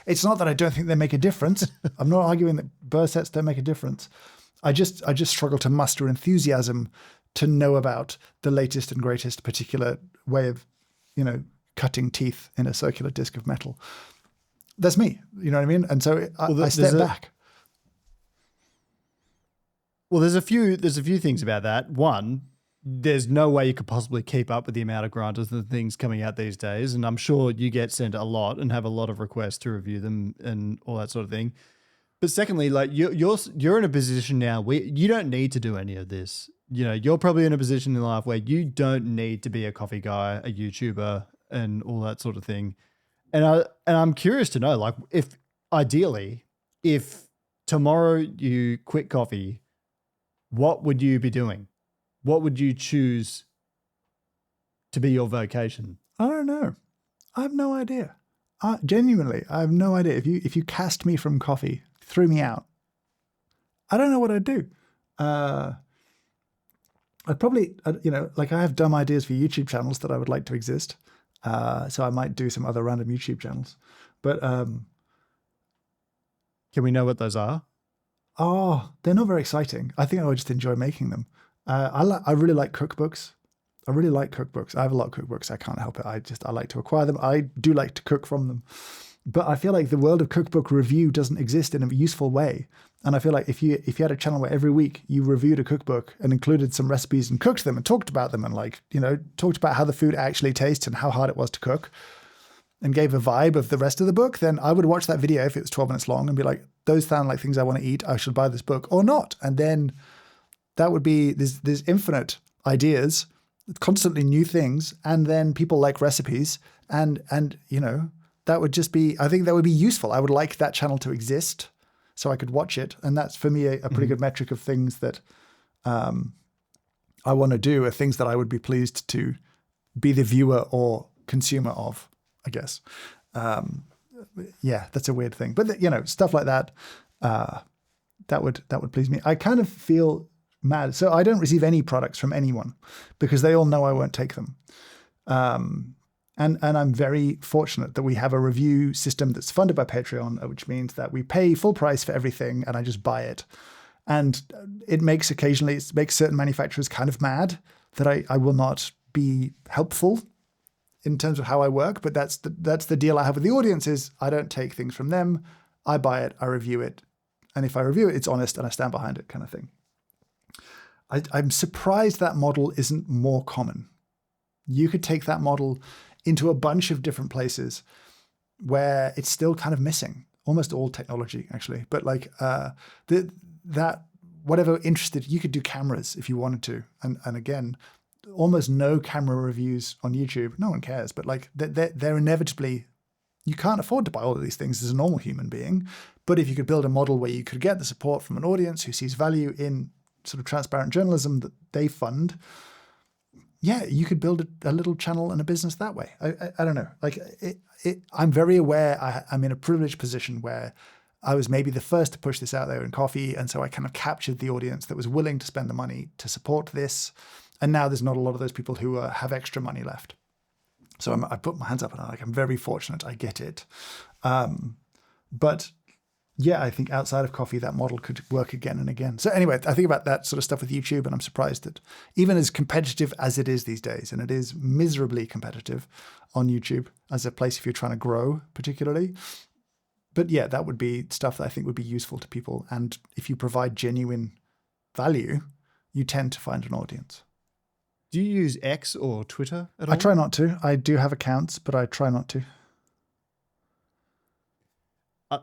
it's not that I don't think they make a difference. I'm not arguing that burr sets don't make a difference. I just struggle to muster enthusiasm to know about the latest and greatest particular way of, cutting teeth in a circular disc of metal. That's me, you know what I mean? And so I step back. Well, there's a few things about that. One, there's no way you could possibly keep up with the amount of grinders and things coming out these days. And I'm sure you get sent a lot and have a lot of requests to review them and all that sort of thing. But secondly, like you're in a position now where you don't need to do any of this. You're probably in a position in life where you don't need to be a coffee guy, a YouTuber, and all that sort of thing. And I'm curious to know, like, if tomorrow you quit coffee, what would you be doing? What would you choose to be your vocation? I don't know. I have no idea. Genuinely, I have no idea. If you cast me from coffee, threw me out, I don't know what I'd do. I'd probably, I have dumb ideas for YouTube channels that I would like to exist. So I might do some other random YouTube channels. But can we know what those are? Oh, they're not very exciting. I think I would just enjoy making them. I really like cookbooks. I have a lot of cookbooks. I can't help it. I like to acquire them. I do like to cook from them. But I feel like the world of cookbook review doesn't exist in a useful way. And I feel like if you had a channel where every week you reviewed a cookbook and included some recipes and cooked them and talked about them and talked about how the food actually tastes and how hard it was to cook and gave a vibe of the rest of the book, then I would watch that video if it was 12 minutes long and be like, those sound like things I want to eat. I should buy this book or not. And then that would be, there's infinite ideas, constantly new things. And then people like recipes and that would just be, I think that would be useful. I would like that channel to exist so I could watch it. And that's for me a pretty good metric of things that I want to do, are things that I would be pleased to be the viewer or consumer of, I guess. That's a weird thing. But stuff like that, that would please me. I kind of feel mad. So I don't receive any products from anyone because they all know I won't take them. And I'm very fortunate that we have a review system that's funded by Patreon, which means that we pay full price for everything and I just buy it. And it makes certain manufacturers kind of mad that I will not be helpful in terms of how I work. But that's the deal I have with the audience is I don't take things from them. I buy it, I review it. And if I review it, it's honest and I stand behind it, kind of thing. I'm surprised that model isn't more common. You could take that model into a bunch of different places where it's still kind of missing. Almost all technology, actually. But like that whatever interested, you could do cameras if you wanted to. And again, almost no camera reviews on YouTube. No one cares. But like they're inevitably, you can't afford to buy all of these things as a normal human being. But if you could build a model where you could get the support from an audience who sees value in sort of transparent journalism that they fund, you could build a little channel and a business that way. I don't know. Like I'm very aware I'm in a privileged position where I was maybe the first to push this out there in coffee. And so I kind of captured the audience that was willing to spend the money to support this. And now there's not a lot of those people who have extra money left. So I put my hands up and I'm very fortunate. I get it. But yeah, I think outside of coffee, that model could work again and again. So anyway, I think about that sort of stuff with YouTube, and I'm surprised that even as competitive as it is these days, and it is miserably competitive on YouTube as a place if you're trying to grow particularly. But yeah, that would be stuff that I think would be useful to people. And if you provide genuine value, you tend to find an audience. Do you use X or Twitter at all? I try not to. I do have accounts, but I try not to.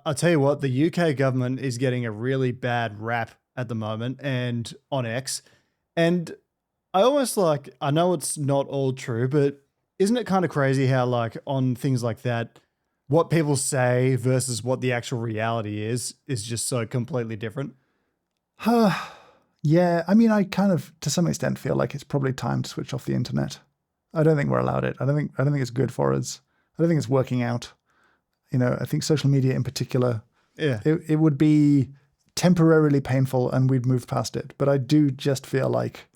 I'll tell you what, the UK government is getting a really bad rap at the moment and on X. And I almost I know it's not all true, but isn't it kind of crazy how like on things like that, what people say versus what the actual reality is just so completely different? Yeah, I mean, I kind of, to some extent, feel like it's probably time to switch off the internet. I don't think we're allowed it. I don't think it's good for us. I don't think it's working out. I think social media in particular, it would be temporarily painful and we'd move past it. But I do just feel like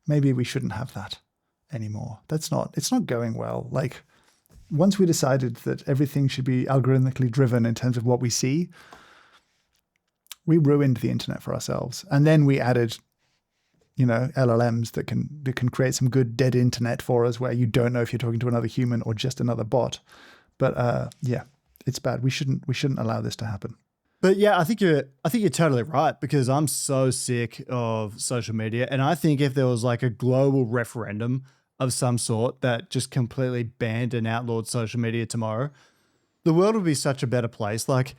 maybe we shouldn't have that anymore. It's not going well. Like once we decided that everything should be algorithmically driven in terms of what we see, we ruined the internet for ourselves. And then we added, LLMs that can create some good dead internet for us where you don't know if you're talking to another human or just another bot. But it's bad. We shouldn't allow this to happen. But yeah, I think you're totally right, because I'm so sick of social media. And I think if there was like a global referendum of some sort that just completely banned and outlawed social media tomorrow, the world would be such a better place. Like,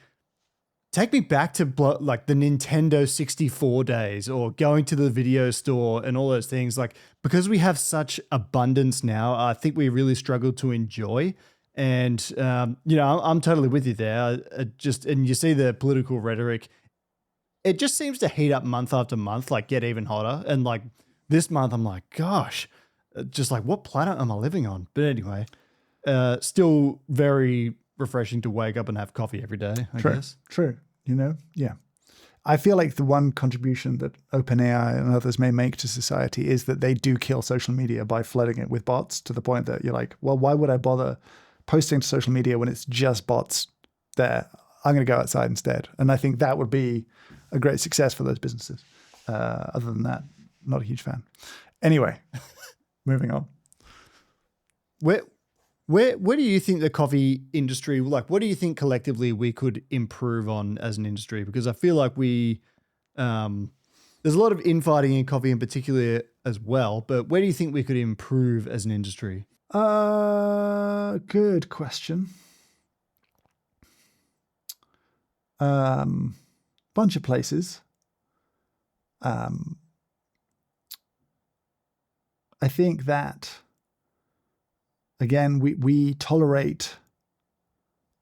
take me back to like the Nintendo 64 days or going to the video store and all those things. Like, because we have such abundance now, I think we really struggle to enjoy. And, I'm totally with you there. And you see the political rhetoric, it just seems to heat up month after month, like get even hotter. And like this month, I'm like, gosh, just like what planet am I living on? But anyway, still very refreshing to wake up and have coffee every day, I guess. True. Yeah. I feel like the one contribution that OpenAI and others may make to society is that they do kill social media by flooding it with bots to the point that you're like, well, why would I bother posting to social media when it's just bots there? I'm going to go outside instead. And I think that would be a great success for those businesses. Other than that, not a huge fan. Anyway, moving on. Where do you think the coffee industry, like what do you think collectively we could improve on as an industry? Because I feel like there's a lot of infighting in coffee in particular as well, but where do you think we could improve as an industry? Good question. bunch of places. I think that, again, we tolerate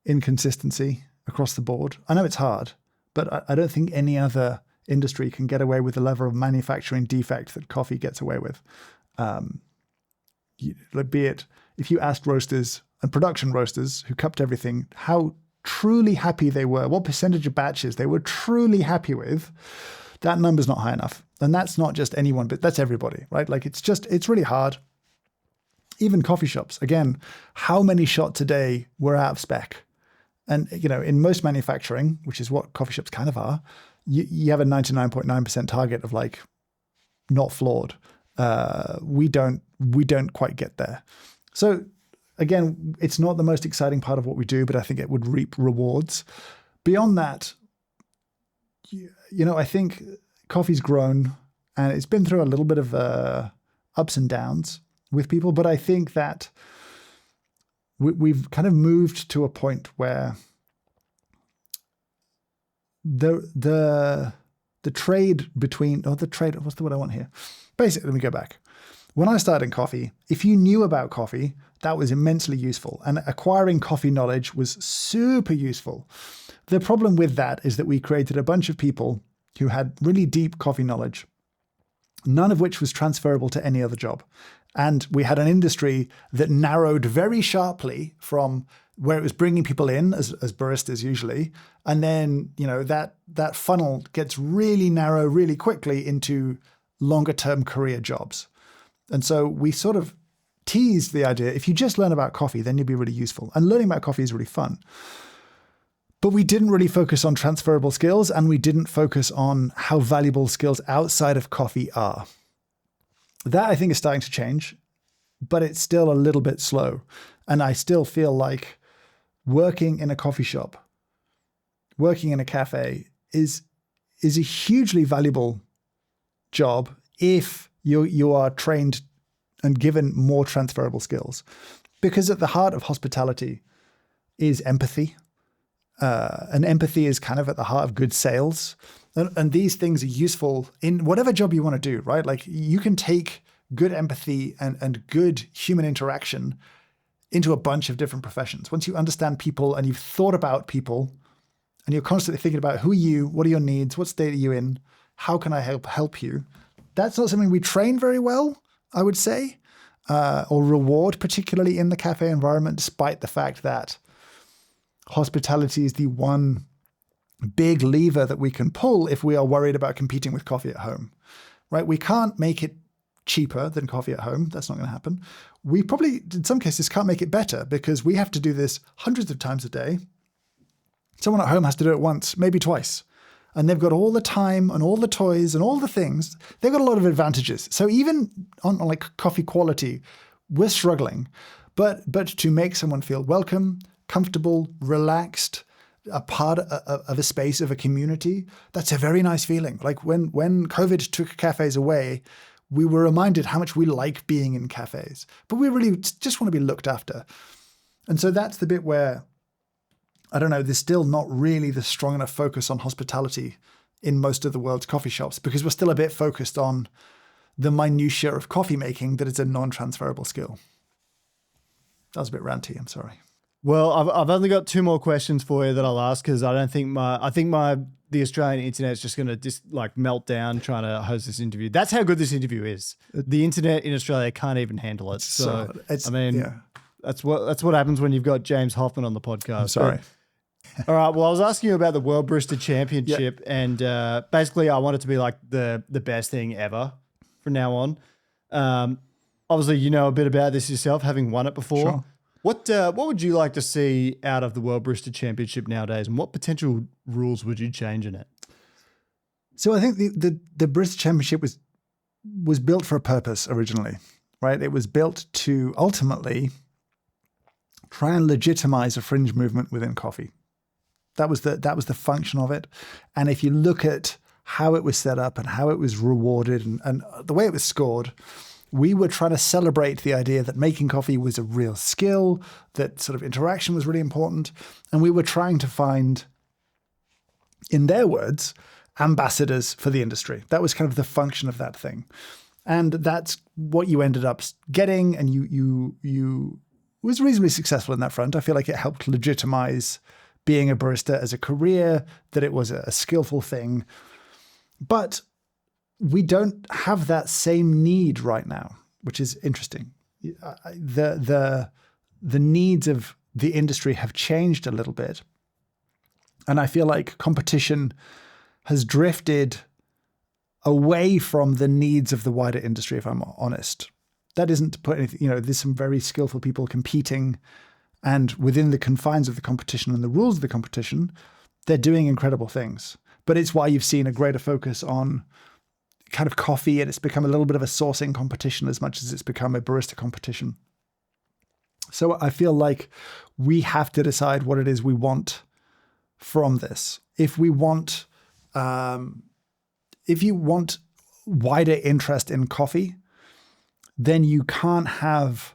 inconsistency across the board. I know it's hard, but I don't think any other industry can get away with the level of manufacturing defect that coffee gets away with. Be it, if you asked roasters and production roasters who cupped everything, how truly happy they were, what percentage of batches they were truly happy with, that number's not high enough. And that's not just anyone, but that's everybody, right? Like it's really hard. Even coffee shops, again, how many shots a day were out of spec? And, in most manufacturing, which is what coffee shops kind of are, you have a 99.9% target of like not flawed. We don't quite get there. So again, it's not the most exciting part of what we do, but I think it would reap rewards. Beyond that, I think coffee's grown and it's been through a little bit of ups and downs with people, but I think that we've kind of moved to a point where the trade between, what's the word I want here? Basically, let me go back. When I started in coffee, if you knew about coffee, that was immensely useful. And acquiring coffee knowledge was super useful. The problem with that is that we created a bunch of people who had really deep coffee knowledge, none of which was transferable to any other job. And we had an industry that narrowed very sharply from where it was bringing people in as baristas usually. And then, that funnel gets really narrow really quickly into longer term career jobs. And so we sort of teased the idea, if you just learn about coffee, then you'll be really useful. And learning about coffee is really fun. But we didn't really focus on transferable skills, and we didn't focus on how valuable skills outside of coffee are. That I think is starting to change, but it's still a little bit slow. And I still feel like working in a coffee shop, working in a cafe is a hugely valuable job if you are trained and given more transferable skills. Because at the heart of hospitality is empathy. And empathy is kind of at the heart of good sales. And these things are useful in whatever job you want to do, right? Like you can take good empathy and good human interaction into a bunch of different professions. Once you understand people and you've thought about people and you're constantly thinking about who are you, what are your needs, what state are you in, how can I help you? That's not something we train very well, I would say, or reward, particularly in the cafe environment, despite the fact that hospitality is the one big lever that we can pull if we are worried about competing with coffee at home, right? We can't make it cheaper than coffee at home. That's not going to happen. We probably, in some cases, can't make it better because we have to do this hundreds of times a day. Someone at home has to do it once, maybe twice. And they've got all the time and all the toys and all the things. They've got a lot of advantages. So even on like coffee quality, we're struggling. But to make someone feel welcome, comfortable, relaxed, a part of a space, of a community, that's a very nice feeling. Like when COVID took cafes away, we were reminded how much we like being in cafes, but we really just want to be looked after. And so that's the bit where, I don't know, there's still not really the strong enough focus on hospitality in most of the world's coffee shops because we're still a bit focused on the minutiae of coffee making that is a non-transferable skill. That was a bit ranty, I'm sorry. Well, I've only got two more questions for you that I'll ask because I think the Australian internet is just going to just like melt down trying to host this interview. That's how good this interview is. The internet in Australia can't even handle it. So that's what happens when you've got James Hoffmann on the podcast. I'm sorry. All right. Well, I was asking you about the World Barista Championship, and basically I want it to be like the best thing ever from now on. Obviously, you know a bit about this yourself, having won it before. Sure. What would you like to see out of the World Barista Championship nowadays, and what potential rules would you change in it? So I think the Barista Championship was built for a purpose originally, right? It was built to ultimately try and legitimize a fringe movement within coffee. That was the function of it. And if you look at how it was set up and how it was rewarded and the way it was scored, we were trying to celebrate the idea that making coffee was a real skill, that sort of interaction was really important. And we were trying to find in their words, ambassadors for the industry. That was kind of the function of that thing. And that's what you ended up getting. And you was reasonably successful in that front. I feel like it helped legitimize being a barista as a career, that it was a skillful thing. But we don't have that same need right now, which is interesting. The needs of the industry have changed a little bit. And I feel like competition has drifted away from the needs of the wider industry, if I'm honest. That isn't to put anything, there's some very skillful people competing, and within the confines of the competition and the rules of the competition, they're doing incredible things. But it's why you've seen a greater focus on kind of coffee, and it's become a little bit of a sourcing competition as much as it's become a barista competition. So I feel like we have to decide what it is we want from this. If we want, if you want wider interest in coffee, then you can't have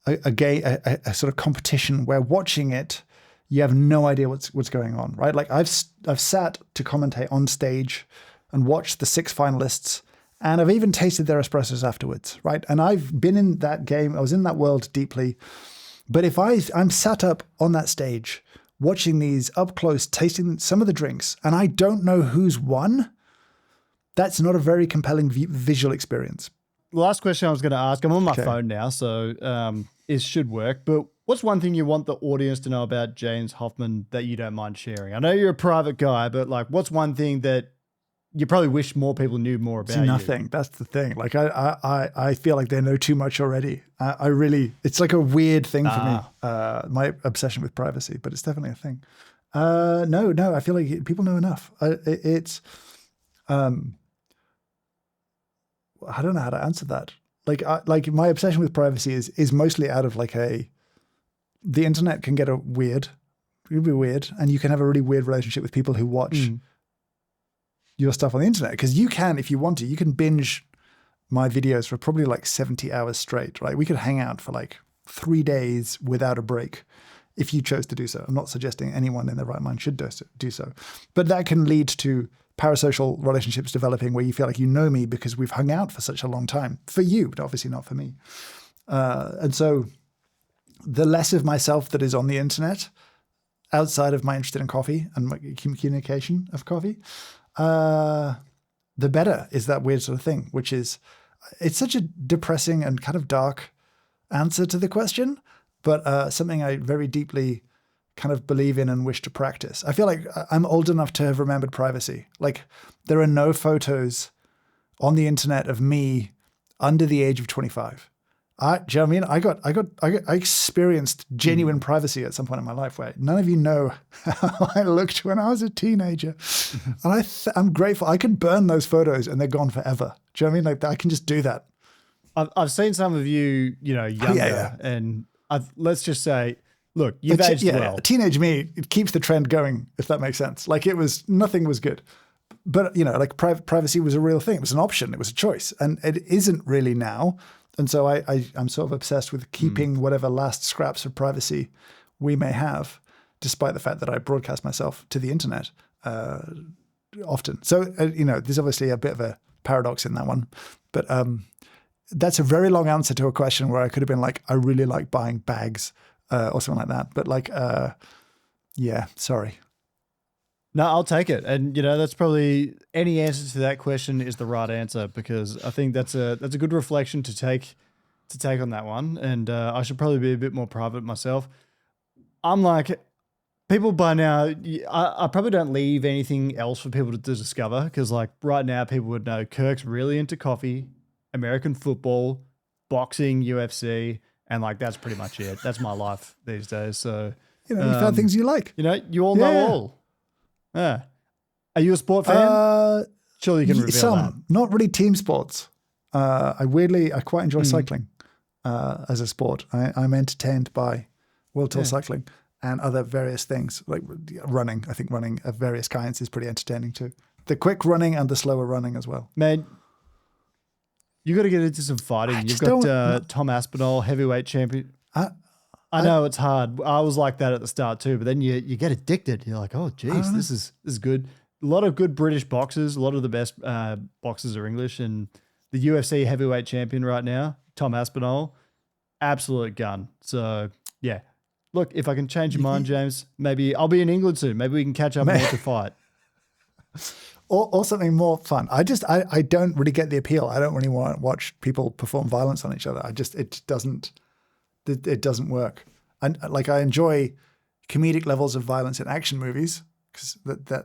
a sort of competition where watching it, you have no idea what's going on, right? Like I've sat to commentate on stage and watched the 6 finalists, and I've even tasted their espressos afterwards, right? And I've been in that game, I was in that world deeply. But if I'm sat up on that stage, watching these up close, tasting some of the drinks, and I don't know who's won, that's not a very compelling visual experience. The last question I was going to ask, I'm on my phone now, so it should work. But what's one thing you want the audience to know about James Hoffmann that you don't mind sharing? I know you're a private guy, but like, what's one thing that you probably wish more people knew more about? It's nothing. You? That's the thing. Like I feel like they know too much already. I really, it's like a weird thing for me. My obsession with privacy, but it's definitely a thing. No. I feel like people know enough. I don't know how to answer that. Like my obsession with privacy is mostly out of like the internet can get weird, and you can have a really weird relationship with people who watch your stuff on the internet, because you can, if you want to, you can binge my videos for probably like 70 hours straight, right? We could hang out for like 3 days without a break if you chose to do so. I'm not suggesting anyone in their right mind should do so, but that can lead to parasocial relationships developing where you feel like you know me because we've hung out for such a long time. For you, but obviously not for me. And so the less of myself that is on the internet outside of my interest in coffee and my communication of coffee, the better is that weird sort of thing, which is, it's such a depressing and kind of dark answer to the question, but something I very deeply kind of believe in and wish to practice. I feel like I'm old enough to have remembered privacy. Like there are no photos on the internet of me under the age of 25. Do you know what I mean? I experienced genuine privacy at some point in my life where none of you know how I looked when I was a teenager. And I'm grateful. I can burn those photos and they're gone forever. Do you know what I mean? Like I can just do that. I've seen some of you, younger, and let's just say, look, you've aged well. Teenage me, it keeps the trend going, if that makes sense. Like nothing was good. But, like privacy was a real thing. It was an option. It was a choice. And it isn't really now. And so I'm sort of obsessed with keeping whatever last scraps of privacy we may have, despite the fact that I broadcast myself to the internet often. So, there's obviously a bit of a paradox in that one. But that's a very long answer to a question where I could have been like, I really like buying bags or something like that. But like, sorry. No, I'll take it. And, that's probably any answer to that question is the right answer, because I think that's a good reflection to take on that one. And I should probably be a bit more private myself. I'm like, people by now, I probably don't leave anything else for people to discover, because like right now people would know Kirk's really into coffee, American football, boxing, UFC, and like that's pretty much it. That's my life these days. So, you found things you like. You all know all. Yeah. Are you a sport fan? Surely you can reveal that. Not really team sports. I quite enjoy cycling as a sport. I'm entertained by World Tour cycling and other various things like running. I think running of various kinds is pretty entertaining too. The quick running and the slower running as well. Man, you got to get into some fighting. You've got Tom Aspinall, heavyweight champion. I know it's hard. I was like that at the start too, but then you get addicted. You're like, oh, geez, this is good. A lot of good British boxers. A lot of the best boxers are English, and the UFC heavyweight champion right now, Tom Aspinall, absolute gun. So yeah, look, if I can change your mind, James, maybe I'll be in England soon. Maybe we can catch up more to fight. Or something more fun. I don't really get the appeal. I don't really want to watch people perform violence on each other. It doesn't work. And like, I enjoy comedic levels of violence in action movies because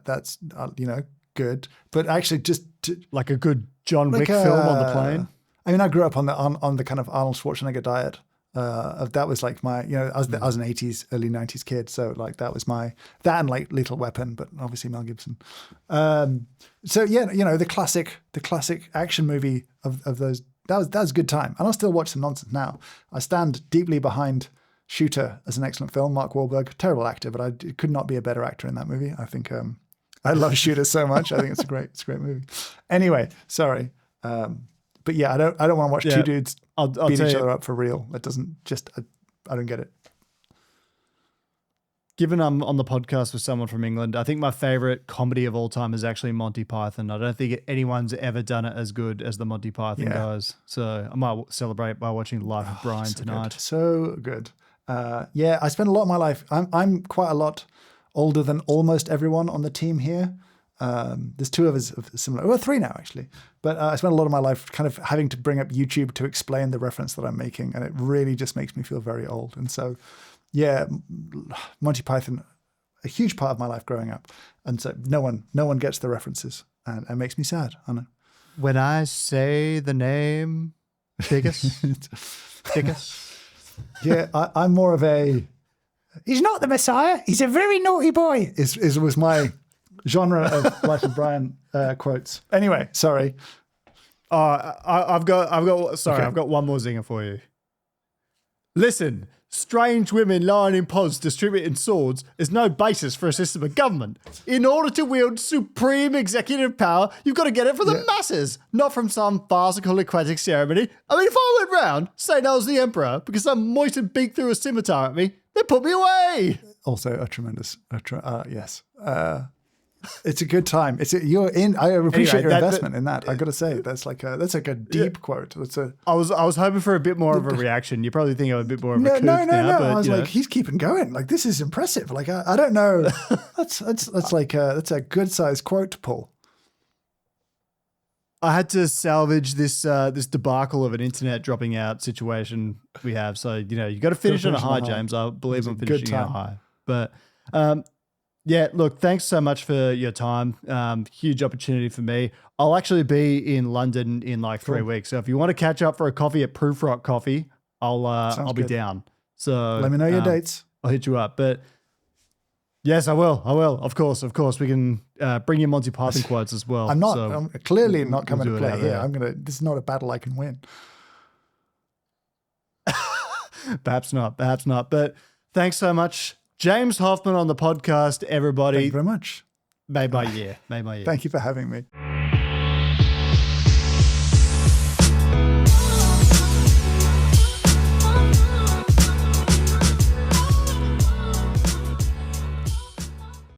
that's good. But actually, just like a good John Wick film on the plane. I mean, I grew up on the kind of Arnold Schwarzenegger diet. That was like my, I was an 80s, early 90s kid. So like that and like Lethal Weapon, but obviously Mel Gibson. So yeah, the classic action movie of those, that was a good time. And I'll still watch some nonsense now. I stand deeply behind Shooter as an excellent film. Mark Wahlberg, terrible actor, but I could not be a better actor in that movie. I think I love Shooter so much. I think it's a great movie. Anyway, sorry. But yeah, I don't want to watch two dudes beat each other up for real. That doesn't I don't get it. Given I'm on the podcast with someone from England, I think my favorite comedy of all time is actually Monty Python. I don't think anyone's ever done it as good as the Monty Python guys. So I might celebrate by watching Life of Brian tonight. So good. I spent a lot of my life. I'm quite a lot older than almost everyone on the team here. There's two of us of similar, well, three now actually. But I spent a lot of my life kind of having to bring up YouTube to explain the reference that I'm making, and it really just makes me feel very old. And so, yeah, Monty Python, a huge part of my life growing up, and so no one gets the references, and it makes me sad. I know. When I say the name, Ficus. Yeah, I'm more of a. He's not the Messiah. He's a very naughty boy. Was my genre of Life of Brian quotes. Anyway, sorry. I've got one more zinger for you. Listen, strange women lying in pods distributing swords is no basis for a system of government. In order to wield supreme executive power, you've got to get it from the masses, not from some farcical aquatic ceremony. I mean, if I went round saying I was the emperor because some moistened beak threw a scimitar at me, they'd put me away. Also a tremendous, yes. It's a good time. I appreciate your investment in that. I got to say, that's like a deep quote. I was hoping for a bit more of a reaction. You probably think I'm a bit more of a kook now. But, I was like, he's keeping going. Like, this is impressive. Like, I don't know. That's a good sized quote to pull. I had to salvage this debacle of an internet dropping out situation we have. So you got to finish on a high, James. I believe I'm finishing on a high. But yeah, look, thanks so much for your time. Huge opportunity for me. I'll actually be in London in like 3 weeks. So if you want to catch up for a coffee at Proof Rock Coffee, I'll be down. So let me know your dates. I'll hit you up. But yes, I will. Of course. We can bring you Monty Python quotes as well. I'm clearly not coming to play here. This is not a battle I can win. Perhaps not. But thanks so much. James Hoffmann on the podcast, everybody. Thank you very much. Made my year. Thank you for having me.